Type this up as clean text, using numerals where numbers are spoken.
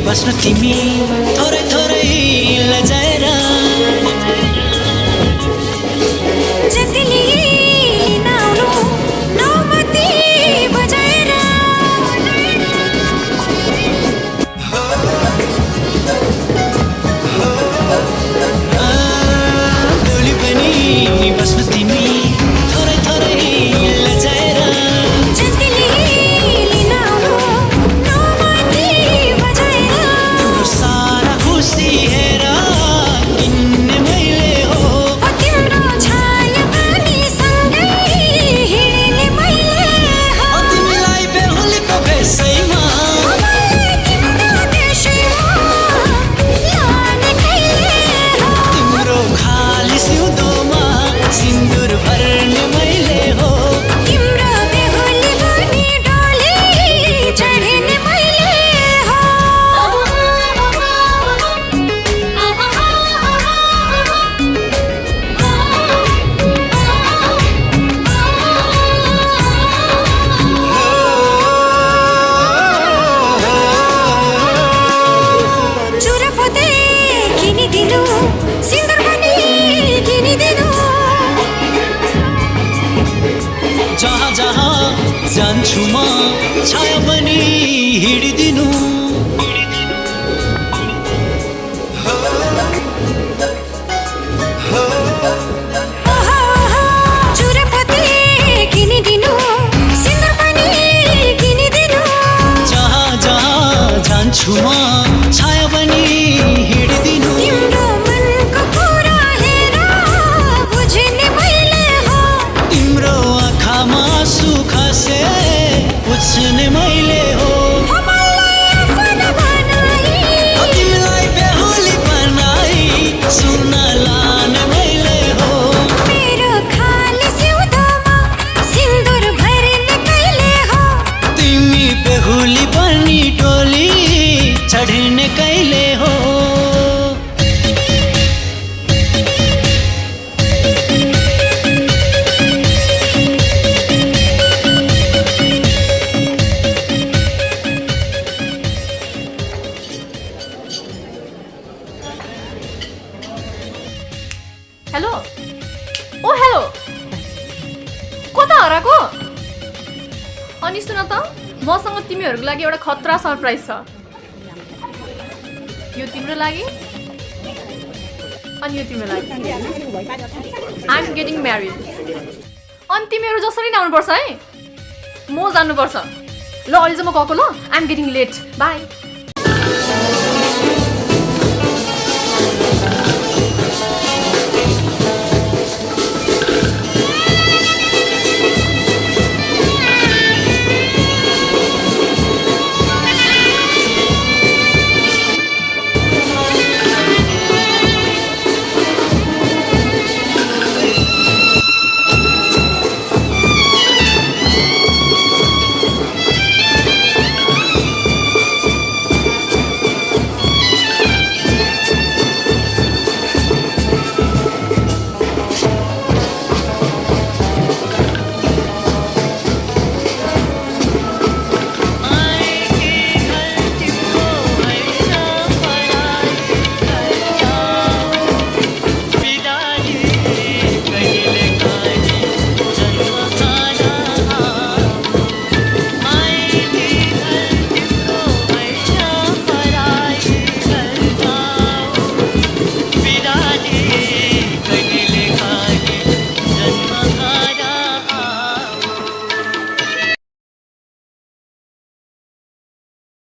बस्नु तिमी थोरै थोरै लजाएर जतिले लिन आउनु नौमती बजाएर भोलि पनि बस्नु तिमी थोरै थोरै लजाएर जतिले लिन आउनु नौमती बजाएर तिम्रो सारा खुसी हेर किन्ने मैले हो तिम्रो छाया पनि सँगै हिँड्ने मैले हो तिमीलाई बेहुलीको भेषैमा तिम्रो देशैमा लाने कहिले हो तिम्रो खाली सिउँदोमा सिन्दुर भर्ने मैले हो तिम्रो बेहुली बनी डोली चढ्ने मैले हो चुरा पोते किनिदिनु सिन्दुर पनि किनिदिनु जहाँ जहाँ जान्छु म छाया पनि हिँडिदिनु चुरा पोते किनिदिनु सिन्दुर पनि किनिदिनु जहाँ जहाँ जान्छु म छाया पनि हिँडिदिनु तिम्रो मनको कुरा हेर बुझ्ने मैले हो तिम्रो आँखामा सुखसे पुछ्ने मैले हो मलाई आफना बनाई तिमीलाई बेहुली बनाई सुन्न लाने मैले हो मेरो खाली सिउँदोमा सिन्दुर भर्ने कहिले हो तिमी बेहुली बनी डोली चढ्ने कहिले हो हेलो ओ हेलो कता हराएको अनि सुन त मसँग तिमीहरूको लागि एउटा खतरा सरप्राइज छ यो तिम्रो लागि अनि यो तिम्रो लागि आइ एम गेटिङ म्यारिड अनि तिमीहरू जसरी नै आउनुपर्छ है म जानुपर्छ ल अहिले चाहिँ म गएको ल I am getting late by